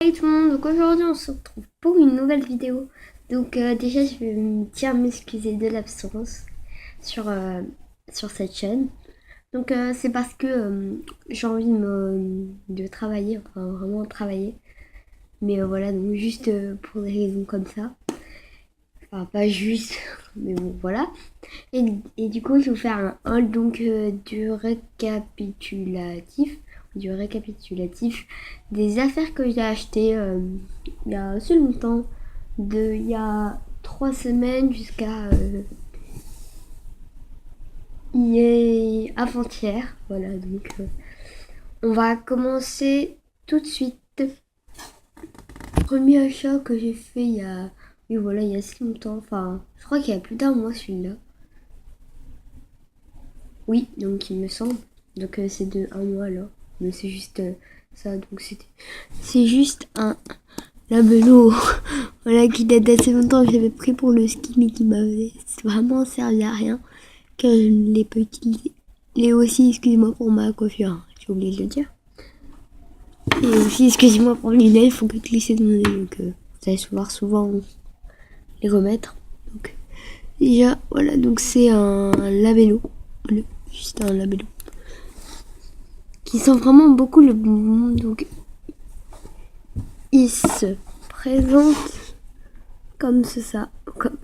Salut tout le monde, donc aujourd'hui on se retrouve pour une nouvelle vidéo. Donc déjà je tiens à m'excuser de l'absence sur, sur cette chaîne. Donc c'est parce que j'ai envie de travailler, enfin vraiment travailler. Mais voilà, donc juste pour des raisons comme ça. Enfin pas juste, mais bon voilà. Et du coup je vais vous faire un haul donc du récapitulatif des affaires que j'ai achetées il y a assez longtemps, il y a 3 semaines jusqu'à hier avant-hier. Voilà, donc on va commencer tout de suite. Premier achat que j'ai fait il y a, oui voilà, il y a si longtemps, enfin je crois qu'il y a plus d'un mois celui-là. Oui, donc il me semble. Donc c'est de un mois là. Mais c'est juste ça. Donc c'est juste un labello voilà, qui date d'assez longtemps que j'avais pris pour le ski mais qui m'avait vraiment servi à rien car je ne l'ai pas utilisé. Et aussi, excusez-moi pour ma coiffure, hein, j'ai oublié de le dire. Et aussi, excusez-moi pour les nails, il faut que glisser dans les nails. Donc vous allez pouvoir souvent les remettre. Donc déjà, voilà, donc c'est un labello. Juste un labello. Qui sent vraiment beaucoup le bonbon. Donc il se présente comme c'est ça.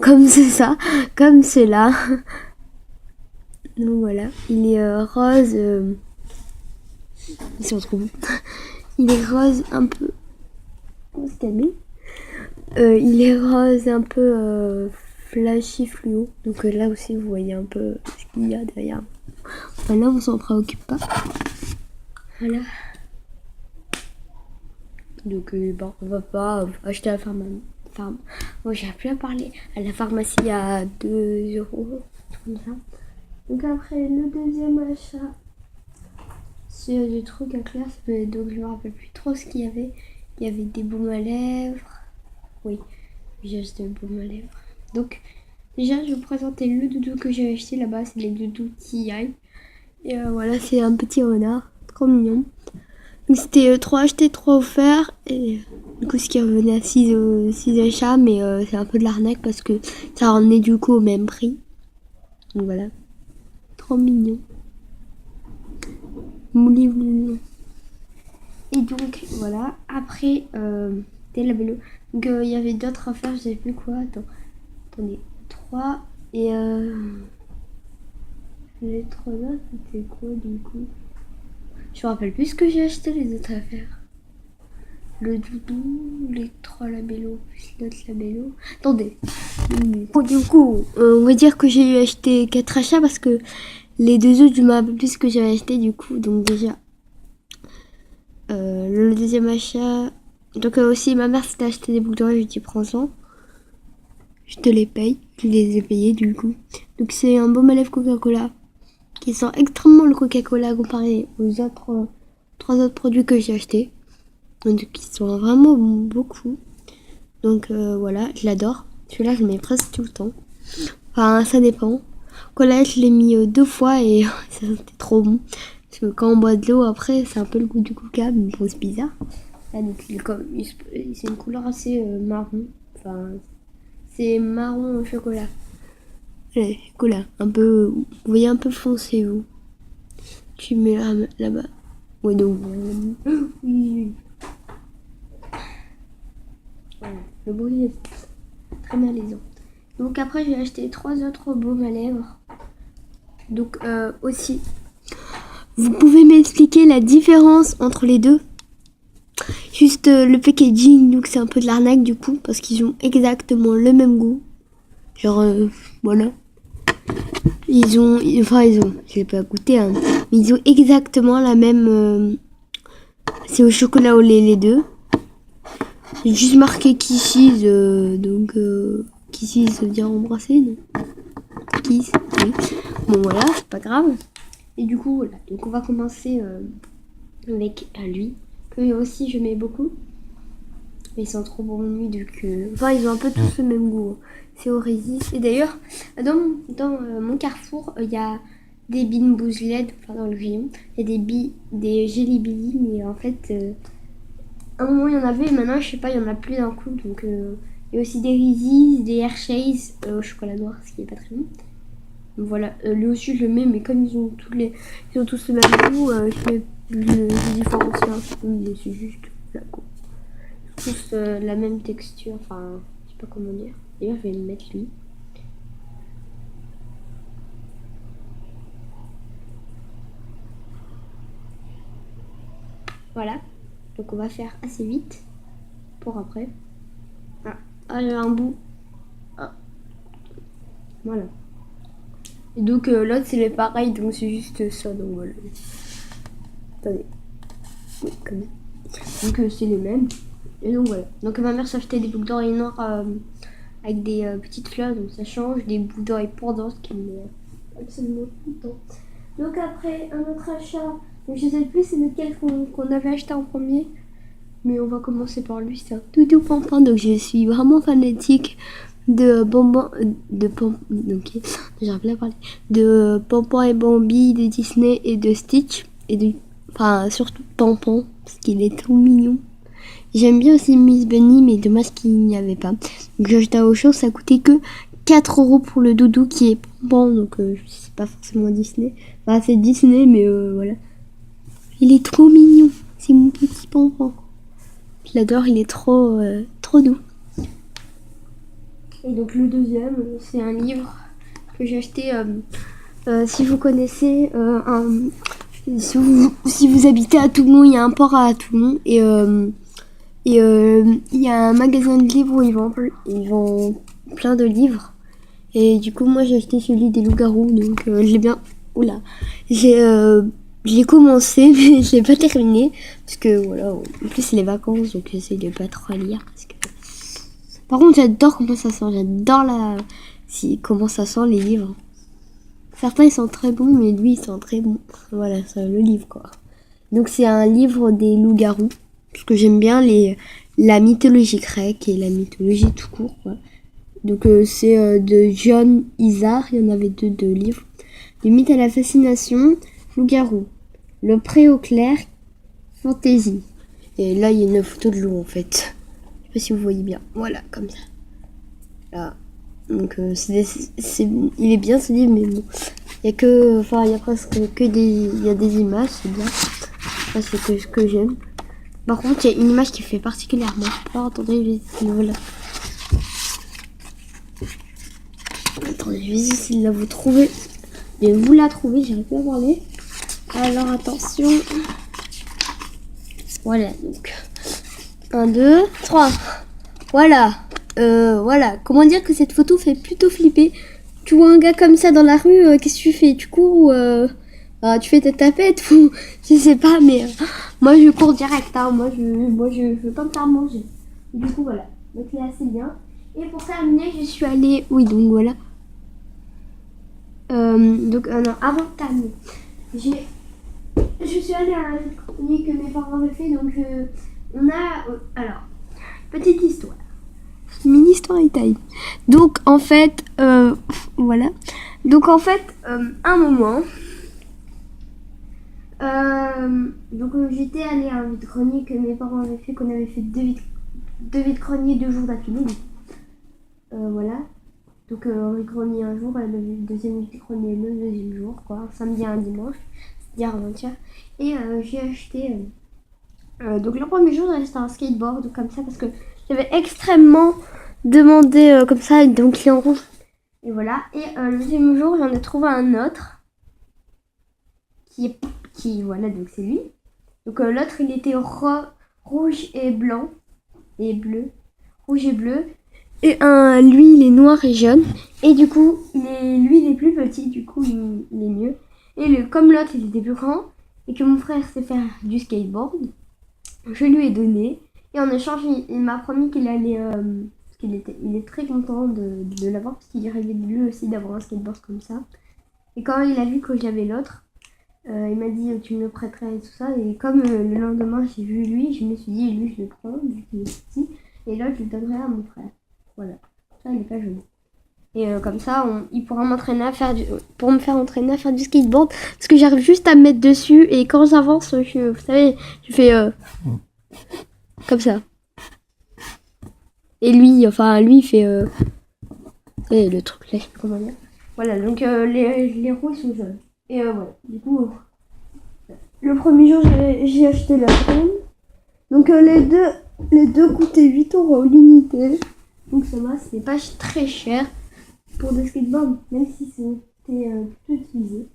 Comme c'est ça. Comme c'est là. Donc voilà. Il est rose. Il se retrouve. Il est rose un peu. On va se calmer. Il est rose un peu flashy fluo. Donc là aussi vous voyez un peu ce qu'il y a derrière. Enfin, là on s'en préoccupe pas. Voilà. Donc bon, on va pas acheter à la pharmacie. Bon, j'ai plus à parler. À la pharmacie à 2 euros. Comme ça. Donc après le deuxième achat, c'est des trucs à clair. Donc je me rappelle plus trop ce qu'il y avait. Il y avait des baumes à lèvres. Oui, j'ai acheté le baume à lèvres. Donc déjà je vais vous présenter le doudou que j'ai acheté là-bas. C'est les doudous TI. Et voilà, c'est un petit renard. Trop mignon. Donc c'était 3 achetés, 3 offerts. Et du coup, ce qui revenait à 6 achats. Mais c'est un peu de l'arnaque parce que ça revenait du coup au même prix. Donc voilà. Trop mignon. Mouli mignon. Et donc voilà. Après, c'était la bello. Donc il y avait d'autres affaires, je sais plus quoi. Attendez. 3. Et les 3 autres, c'était quoi du coup? Je me rappelle plus ce que j'ai acheté les autres affaires. Le doudou, les 3 labellos, plus l'autre labello. Attendez. Bon, du coup, on va dire que j'ai acheté 4 achats parce que les 2 autres, je me rappelle plus ce que j'avais acheté du coup. Donc déjà, le deuxième achat. Donc aussi, ma mère s'était acheté des boucles d'oreilles, je dis prends-en. Je te les paye. Je les ai payés du coup. Donc c'est un baume à lèvres Coca-Cola qui sent extrêmement le Coca-Cola comparé aux autres 3 autres produits que j'ai achetés. Donc ils sont vraiment beaucoup. Donc voilà, je l'adore. Celui-là, je le mets presque tout le temps. Enfin, ça dépend. Cola, je l'ai mis 2 fois et ça c'était trop bon. Parce que quand on boit de l'eau, après, c'est un peu le goût du coca, mais bon, c'est bizarre. Là, donc, c'est une couleur assez marron. Enfin, c'est marron au chocolat. Allez, chocolat. Un peu, vous voyez, un peu foncé, vous. Tu mets là-bas. Ouais, donc, oui. Voilà, le bruit est très malaisant. Donc après j'ai acheté 3 autres baumes à lèvres. Donc aussi, vous pouvez m'expliquer la différence entre les deux? Juste le packaging, donc c'est un peu de l'arnaque du coup, parce qu'ils ont exactement le même goût. Genre voilà. Je l'ai pas goûté, hein, mais ils ont exactement la même. C'est au chocolat au lait les deux. J'ai juste marqué Kisses, donc Kisses ça veut dire embrasser, non? Kiss, oui. Bon voilà, c'est pas grave. Et du coup voilà, donc on va commencer avec lui, que aussi je mets beaucoup. Mais ils sont trop bons lui, donc enfin ils ont un peu tous le même goût. C'est Oasis. Et d'ailleurs, dans mon Carrefour, il y a des Bean LED, enfin dans le rayon, il y a des Jelly Belly, mais en fait un moment il y en avait, et maintenant je sais pas, il y en a plus d'un coup. Donc il y a aussi des Reese's, des Hershey's au chocolat noir, ce qui est pas très bon. Donc voilà, lui aussi je le mets, mais comme ils ont tous le même goût, je différencie un peu, mais c'est juste là quoi. Tous la même texture, enfin je sais pas comment dire. D'ailleurs je vais le mettre lui. Voilà, donc on va faire assez vite pour après. Ah, j'ai un bout. Ah. Voilà. Et donc l'autre c'est le pareil, donc c'est juste ça, donc voilà. Attendez. Oui, comme ça. Donc c'est les mêmes. Et donc voilà. Donc ma mère s'est acheté des boucles d'oreilles noires avec des petites fleurs, donc ça change, des boucles d'oreilles pendantes qui me met absolument tout le temps. Donc après un autre achat, donc je sais plus c'est lequel qu'on avait acheté en premier, mais on va commencer par lui, c'est un Doudou Pampin. Donc je suis vraiment fanatique de bonbons, ok, j'arrive à parler, de Pampin et Bambi, de Disney et de Stitch, et de, enfin surtout Pampin parce qu'il est trop mignon. J'aime bien aussi Miss Bunny, mais dommage qu'il n'y avait pas. Donc j'ai acheté à Auchan, ça coûtait que 4 € pour le doudou qui est Pampin, donc c'est pas forcément Disney. Enfin c'est Disney, mais voilà. Il est trop mignon, c'est mon petit Pampin. Je l'adore, il est trop doux. Et donc le deuxième, c'est un livre que j'ai acheté, si vous connaissez, si vous habitez à Toulon, il y a un port à Toulon, et il y a un magasin de livres où ils vendent plein de livres. Et du coup, moi j'ai acheté celui des loups-garous, donc je l'ai bien... Oula, je l'ai commencé, mais je l'ai pas terminé, parce que voilà, en plus c'est les vacances, donc j'essaie de pas trop lire, parce que... Par contre, j'adore comment ça sent, comment ça sent les livres. Certains ils sont très bons, mais lui il sent très bon. Voilà, c'est le livre quoi. Donc c'est un livre des loups-garous, parce que j'aime bien la mythologie grecque et la mythologie tout court quoi. Donc c'est de John Isar, il y en avait deux livres. Du mythe à la fascination, loup-garou. Le pré au clair, fantaisie. Et là il y a une photo de loup en fait. Je sais pas si vous voyez bien. Voilà, comme ça. Là. Donc il est bien ce livre, mais bon. Il y a presque que des images, c'est bien. Ça c'est ce que j'aime. Par contre, il y a une image qui fait particulièrement peur. Attendez, voilà. Attendez, je vais essayer de vous trouver. De vous la trouver, j'arrive plus à parler. Alors attention. Voilà, donc 1, 2, 3. Voilà. Voilà. Comment dire que cette photo fait plutôt flipper. Tu vois un gars comme ça dans la rue, qu'est-ce que tu fais? Tu cours ou tu fais ta tapette ou je sais pas, mais moi je cours direct. Hein. Moi je veux pas me faire manger. Du coup voilà. Donc c'est assez bien. Et pour terminer, je suis allée. Oui, donc voilà. Non, avant de terminer, je suis allée à la chronique que mes parents avaient fait. Donc on a alors petite histoire. Mini story time. Donc en fait, voilà. Donc en fait, un moment, j'étais allée à un vide-grenier que mes parents avaient fait, qu'on avait fait deux vide-greniers 2 jours d'affilée. Voilà. Donc un vide-grenier un jour, le deuxième vide-grenier le deuxième jour, quoi, un samedi et un dimanche, c'est-à-dire avant-hier. Et j'ai acheté. Donc le premier jour, j'ai acheté un skateboard comme ça parce que j'avais extrêmement demandé comme ça avec un client rouge. Et voilà. Et le deuxième jour, j'en ai trouvé un autre. Voilà, donc c'est lui. Donc l'autre, il était rouge et blanc. Et bleu. Rouge et bleu. Et lui, il est noir et jaune. Et du coup, lui, il est plus petit. Du coup, il est mieux. Et comme l'autre, il était plus grand. Et que mon frère sait faire du skateboard. Je lui ai donné. Et en échange, il m'a promis qu'il allait... parce qu'il est très content de l'avoir. Parce qu'il rêvait lui aussi d'avoir un skateboard comme ça. Et quand il a vu que j'avais l'autre, il m'a dit tu me le prêterais et tout ça. Et comme le lendemain, j'ai vu lui, je me suis dit lui, je le prends vu qu'il est petit. Et l'autre, je le donnerai à mon frère. Voilà. Ça, il est pas joli. Et comme ça, il pourra m'entraîner à faire pour me faire entraîner à faire du skateboard. Parce que j'arrive juste à me mettre dessus. Et quand j'avance, vous savez, je fais... comme ça. Et lui, il fait le truc là, je sais pas comment dire. Voilà, donc les roues sont jaunes. Et voilà, du coup, le premier jour, j'ai acheté la grande. Donc les deux coûtaient 8 € l'unité. Donc ça va, c'était pas très cher pour des skateboards, même si c'était tout utilisé.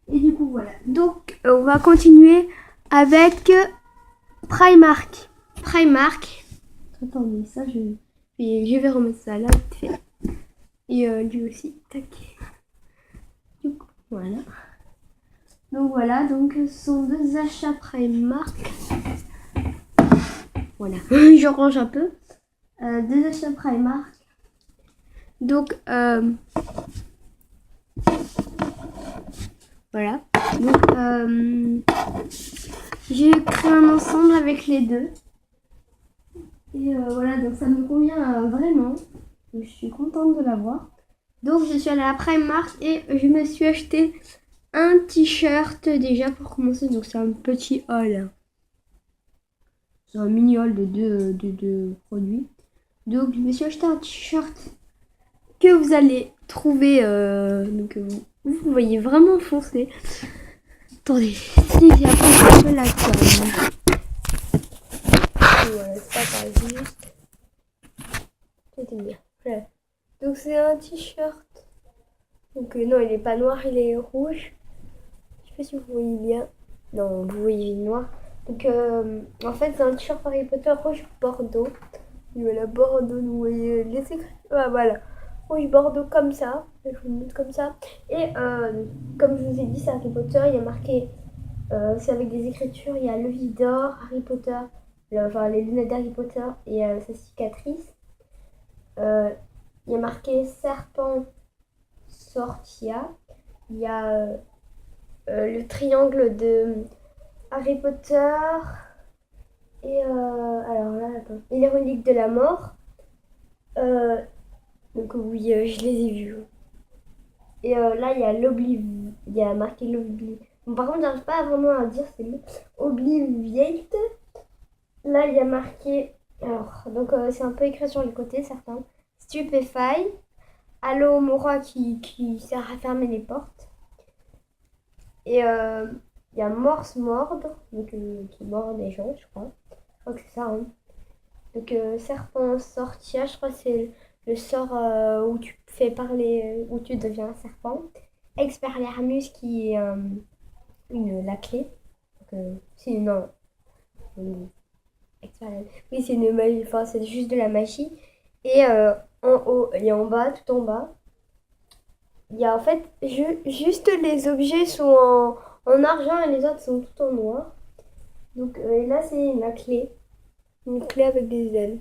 Et du coup, voilà. Donc, on va continuer avec Primark. Primark. Attendez, ça, je vais remettre ça là, vite fait. Et lui aussi, tac. Du coup, voilà. Donc voilà, donc ce sont 2 achats Primark. Voilà, je range un peu. 2 achats Primark. Donc, voilà. Donc, j'ai créé un ensemble avec les deux. Et voilà, donc ça me convient vraiment. Donc, je suis contente de l'avoir. Donc, je suis allée à Primark et je me suis acheté un t-shirt déjà pour commencer. Donc, c'est un petit haul. C'est un mini haul de deux produits. Donc, je me suis acheté un t-shirt que vous allez trouver. Donc, vous voyez vraiment foncé. Attendez, si j'apprends un peu la toile. Voilà, c'est pas pareil, juste. C'était bien. Voilà. Donc, c'est un t-shirt. Donc, non, il est pas noir, il est rouge. Je sais pas si vous voyez bien. Non, vous voyez noir. Donc, en fait, c'est un t-shirt Harry Potter rouge Bordeaux. Voilà, Bordeaux, vous voyez les écrits. Ah, voilà. Rouge Bordeaux comme ça. Je vous le montre comme ça. Et comme je vous ai dit, c'est Harry Potter. Il y a marqué, c'est avec des écritures. Il y a le vide d'or, Harry Potter, enfin les lunettes d'Harry Potter et sa cicatrice. Il y a marqué serpent sortia. Il y a le triangle de Harry Potter. Et alors là, attends. Et les reliques de la mort. Donc oui, je les ai vus. Et là, il y a l'obliv... Il y a marqué l'obliv... Bon, par contre, j'arrive pas vraiment à dire c'est le Obliviate. Là, il y a marqué... Alors, donc c'est un peu écrit sur les côtés, certains. Stupefy. Alohomora qui sert à fermer les portes. Et il y a Morse mordre, donc qui mord les gens, je crois. Je crois que c'est ça, hein. Donc serpent sortia, je crois que c'est le sort où tu fais parler, où tu deviens un serpent. Expelliarmus qui est la clé. Donc, c'est non. Oui, c'est une magie, enfin c'est juste de la magie. Et en haut et en bas, tout en bas, il y a en fait juste les objets sont en argent et les autres sont tout en noir. Donc et là c'est la clé. Une clé avec des ailes.